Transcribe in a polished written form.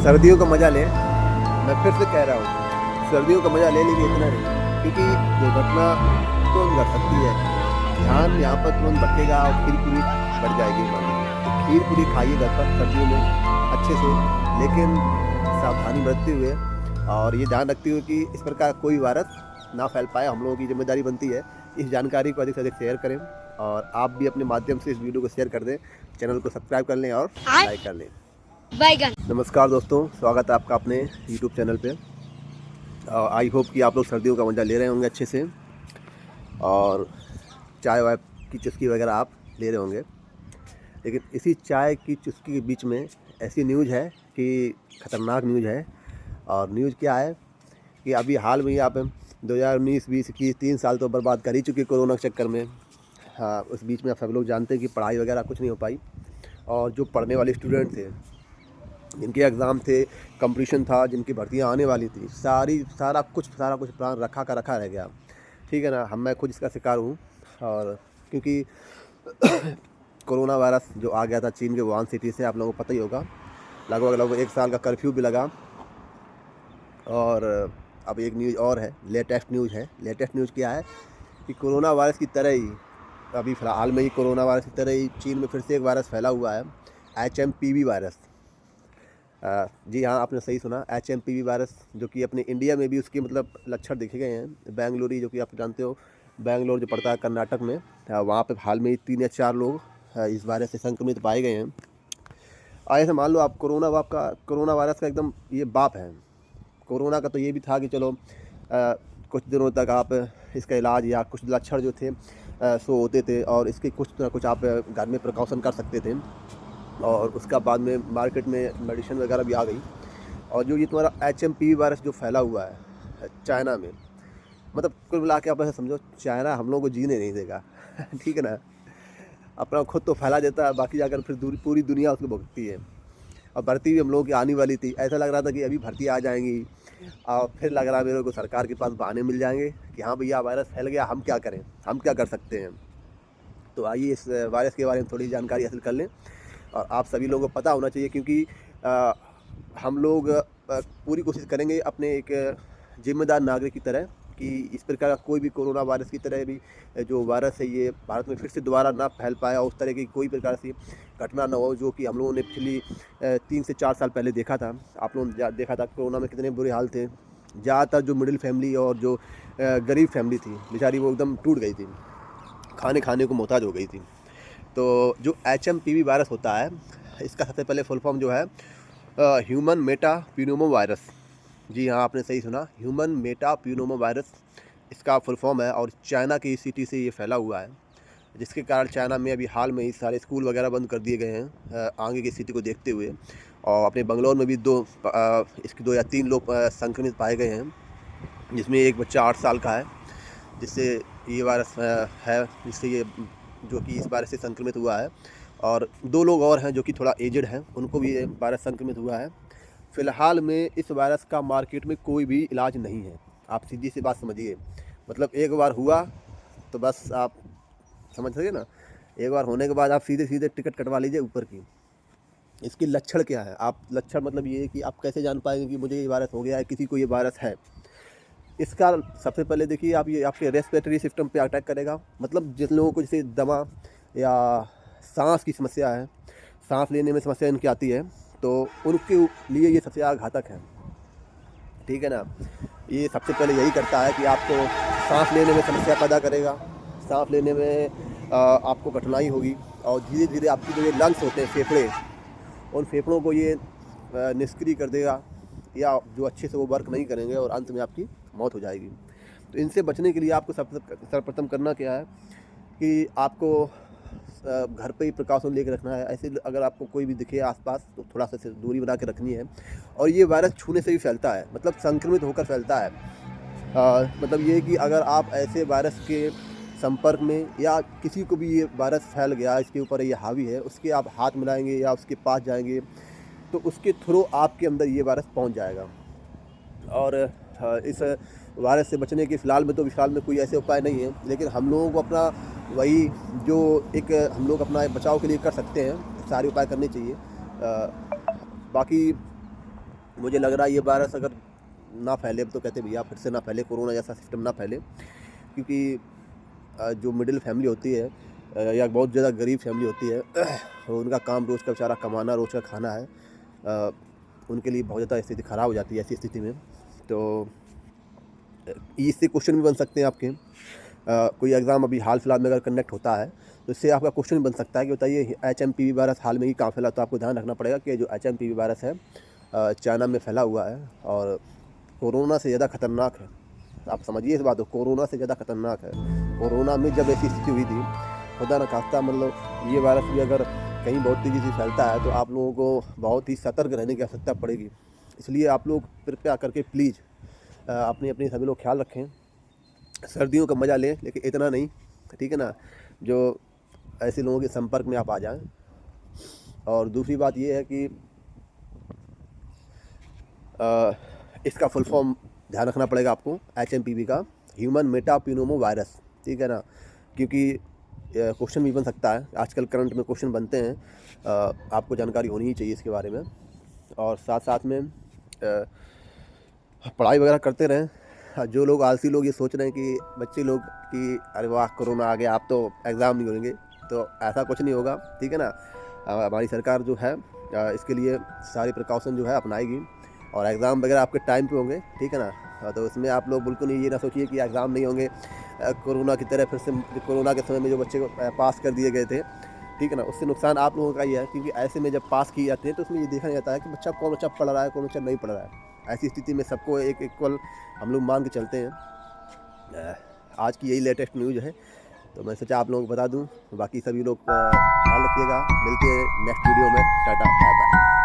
सर्दियों का मज़ा लें। मैं फिर से कह रहा हूँ, सर्दियों का मज़ा ले लेंगे इतना नहीं, क्योंकि दुर्घटना तुरंत घट सकती है। ध्यान यहाँ पर तुरंत भटकेगा और खीर पूरी बढ़ जाएगी मान लीजिए। तो खीर पूरी खाइए घर पर सर्दियों में अच्छे से, लेकिन सावधानी बरतते हुए और ये ध्यान रखते हुए कि इस प्रकार कोई वायरस ना फैल पाए। हम लोगों की जिम्मेदारी बनती है इस जानकारी को अधिक से अधिक शेयर करें, और आप भी अपने माध्यम से इस वीडियो को शेयर कर दें, चैनल को सब्सक्राइब कर लें और लाइक कर लें। बैगन। नमस्कार दोस्तों, स्वागत है आपका अपने यूट्यूब चैनल पे। आई होप कि आप लोग सर्दियों का मज़ा ले रहे होंगे अच्छे से, और चाय वाय की चुस्की वगैरह आप ले रहे होंगे। लेकिन इसी चाय की चुस्की के बीच में ऐसी न्यूज़ है कि ख़तरनाक न्यूज़ है। और न्यूज़ क्या है कि अभी हाल में ही आप 2019, 20, 21, 3 साल तो बर्बाद कर ही चुके कोरोना के चक्कर में। हाँ, उस बीच में आप सब लोग जानते हैं कि पढ़ाई वगैरह कुछ नहीं हो पाई, और जो पढ़ने वाले स्टूडेंट थे, जिनके एग्ज़ाम थे, कंपटीशन था, जिनकी भर्तियां आने वाली थी, सारा कुछ प्लान रखा का रखा रह गया। ठीक है ना। मैं खुद इसका शिकार हूँ। और क्योंकि कोरोना वायरस जो आ गया था चीन के वुहान सिटी से, आप लोगों को पता ही होगा, लगभग 1 साल का कर्फ्यू भी लगा। और अब एक न्यूज़ और है, लेटेस्ट न्यूज़ क्या है कि कोरोना वायरस की तरह ही अभी फ़िलहाल में ही कोरोना वायरस की तरह ही चीन में फिर से एक वायरस फैला हुआ है, HMPV वायरस। जी हाँ, आपने सही सुना, HMPV वायरस, जो कि अपने इंडिया में भी उसके मतलब लक्षण देखे गए हैं। बेंगलुरु, जो कि आप जानते हो, बेंगलोर जो पड़ता है कर्नाटक में, वहाँ पे हाल में ही 3 या 4 लोग इस वायरस से संक्रमित पाए गए हैं। ऐसे मान लो आप कोरोना वायरस का एकदम ये बाप है। कोरोना का तो ये भी था कि चलो कुछ दिनों तक आप इसका इलाज या कुछ लक्षण जो थे सो होते थे, और इसके कुछ ना कुछ आप घर में प्रिकॉशन कर सकते थे, और उसका बाद में मार्केट में मेडिसिन वगैरह भी आ गई। और जो ये तुम्हारा HMPV वायरस जो फैला हुआ है चाइना में, मतलब कुल मिला के आप ऐसे समझो, चाइना हम लोगों को जीने नहीं देगा। ठीक है ना। अपना खुद तो फैला देता है, बाकी जाकर फिर पूरी दुनिया उसको भुगतती है। और भर्ती भी हम लोगों की आने वाली थी, ऐसा लग रहा था कि अभी भर्ती आ जाएंगी, और फिर लग रहा है मेरे को सरकार के पास बहाने मिल जाएंगे कि हाँ भैया वायरस फैल गया, हम क्या करें, हम क्या कर सकते हैं। तो आइए इस वायरस के बारे में थोड़ी जानकारी हासिल कर लें। और आप सभी लोगों को पता होना चाहिए, क्योंकि हम लोग पूरी कोशिश करेंगे अपने एक जिम्मेदार नागरिक की तरह कि इस प्रकार का कोई भी कोरोना वायरस की तरह भी जो वायरस है ये भारत में फिर से दोबारा ना फैल पाए, और उस तरह की कोई प्रकार से घटना ना हो जो कि हम लोगों ने पिछली 3 से 4 साल पहले देखा था। आप लोगों ने देखा था कोरोना में कितने बुरे हाल थे। ज़्यादातर जो मिडिल फैमिली और जो गरीब फैमिली थी बेचारी, वो एकदम टूट गई थी, खाने को मोहताज हो गई थी। तो जो HMPV वायरस होता है, इसका सबसे पहले फुल फॉर्म जो है ह्यूमन मेटाप्यूनोमो वायरस। जी हाँ, आपने सही सुना, ह्यूमन मेटाप्यूनोमो वायरस इसका फुल फॉर्म है। और चाइना की सिटी से ये फैला हुआ है, जिसके कारण चाइना में अभी हाल में ही सारे स्कूल वगैरह बंद कर दिए गए हैं आगे की स्थिति को देखते हुए। और अपने बंगलौर में भी इसके 2 या 3 लोग संक्रमित पाए गए हैं, जिसमें एक बच्चा 8 साल का है, जिससे ये वायरस है, जिससे ये जो कि इस वायरस से संक्रमित हुआ है। और 2 लोग और हैं जो कि थोड़ा एजड हैं, उनको भी ये वायरस संक्रमित हुआ है। फ़िलहाल में इस वायरस का मार्केट में कोई भी इलाज नहीं है। आप सीधी सी बात समझिए, मतलब एक बार हुआ तो बस आप समझ सके ना, एक बार होने के बाद आप सीधे टिकट कटवा लीजिए ऊपर की। इसके लक्षण क्या है, आप लक्षण मतलब ये है कि आप कैसे जान पाएंगे कि मुझे ये वायरस हो गया है, किसी को ये वायरस है। इसका सबसे पहले देखिए आप, ये आपके रेस्पिरेटरी सिस्टम पे अटैक करेगा। मतलब जिन लोगों को जैसे दमा या सांस की समस्या है, सांस लेने में समस्या इनकी आती है, तो उनके लिए ये सबसे ज़्यादा घातक है। ठीक है ना। ये सबसे पहले यही करता है कि आपको सांस लेने में समस्या पैदा करेगा, सांस लेने में आपको कठिनाई होगी, और धीरे धीरे आपकी जो ये लंग्स होते हैं, फेफड़े, उन फेफड़ों को ये निष्क्रिय कर देगा, या जो अच्छे से वो वर्क नहीं करेंगे, और अंत में आपकी मौत हो जाएगी। तो इनसे बचने के लिए आपको सर्वप्रथम करना क्या है कि आपको घर पे ही प्रिकॉशन लेके रखना है। ऐसे अगर आपको कोई भी दिखे आसपास तो थोड़ा सा दूरी बना के रखनी है। और ये वायरस छूने से भी फैलता है, मतलब संक्रमित होकर फैलता है। मतलब ये कि अगर आप ऐसे वायरस के संपर्क में, या किसी को भी ये वायरस फैल गया, इसके ऊपर ये हावी है, उसके आप हाथ मिलाएंगे या उसके पास जाएंगे, तो उसके थ्रू आपके अंदर ये वायरस पहुंच जाएगा। और इस वायरस से बचने के फ़िलहाल में कोई ऐसे उपाय नहीं है, लेकिन हम लोगों को अपना वही जो एक हम लोग अपना बचाव के लिए कर सकते हैं, सारे उपाय करने चाहिए। बाकी मुझे लग रहा है ये वायरस अगर ना फैले, तो कहते भैया फिर से ना फैले, कोरोना जैसा सिस्टम ना फैले, क्योंकि जो मिडिल फैमिली होती है या बहुत ज़्यादा गरीब फैमिली होती है उनका काम रोज़ का बेचारा कमाना, रोज़ का खाना है, उनके लिए बहुत ज़्यादा स्थिति ख़राब हो जाती है ऐसी स्थिति में। तो इससे क्वेश्चन भी बन सकते हैं आपके, कोई एग्ज़ाम अभी हाल फिलहाल में अगर कंडक्ट होता है तो इससे आपका क्वेश्चन बन सकता है कि बताइए HMPV वायरस हाल में ही कहाँ फैला। तो आपको ध्यान रखना पड़ेगा कि जो HMPV वायरस है चाइना में फैला हुआ है और कोरोना से ज़्यादा खतरनाक है। आप समझिए इस बात को, कोरोना से ज़्यादा खतरनाक है। कोरोना में जब ऐसी स्थिति हुई थी, खुदा न खास्ता मतलब ये वायरस भी अगर कहीं बहुत तेज़ी से फैलता है तो आप लोगों को बहुत ही सतर्क रहने की आवश्यकता पड़ेगी। इसलिए आप लोग कृपया करके प्लीज़ अपनी अपनी सभी लोग ख्याल रखें, सर्दियों का मज़ा लें, लेकिन इतना नहीं, ठीक है ना, जो ऐसे लोगों के संपर्क में आप आ जाएं। और दूसरी बात ये है कि इसका फुल फॉर्म ध्यान रखना पड़ेगा आपको, HMPV का, ह्यूमन मेटापेनिनो वायरस, ठीक है ना, क्योंकि क्वेश्चन भी बन सकता है, आजकल करंट में क्वेश्चन बनते हैं, आपको जानकारी होनी ही चाहिए इसके बारे में। और साथ साथ में पढ़ाई वगैरह करते रहें। जो लोग आलसी लोग ये सोच रहे हैं कि बच्चे लोग कि अरे वाह कोरोना आ गया, आप तो एग्ज़ाम नहीं होंगे, तो ऐसा कुछ नहीं होगा, ठीक है ना। हमारी सरकार जो है इसके लिए सारी प्रिकॉशन जो है अपनाएगी और एग्ज़ाम वगैरह आपके टाइम पे होंगे, ठीक है ना। तो इसमें आप लोग बिल्कुल नहीं ये ना सोचिए कि एग्ज़ाम नहीं होंगे, कोरोना की तरह फिर से कोरोना के समय में जो बच्चे को पास कर दिए गए थे, ठीक है ना, उससे नुकसान आप लोगों का ही है, क्योंकि ऐसे में जब पास किए जाते हैं तो उसमें ये देखा जाता है कि कौन बच्चा पढ़ रहा है, कौन बच्चा नहीं पढ़ रहा है। ऐसी स्थिति में सबको एक इक्वल हम लोग मान के चलते हैं। आज की यही लेटेस्ट न्यूज़ है, तो मैं सोचा आप लोगों को बता दूं। बाकी सभी लोग ख्याल रखिएगा, मिलते हैं नेक्स्ट वीडियो में, टाटा बाय बाय।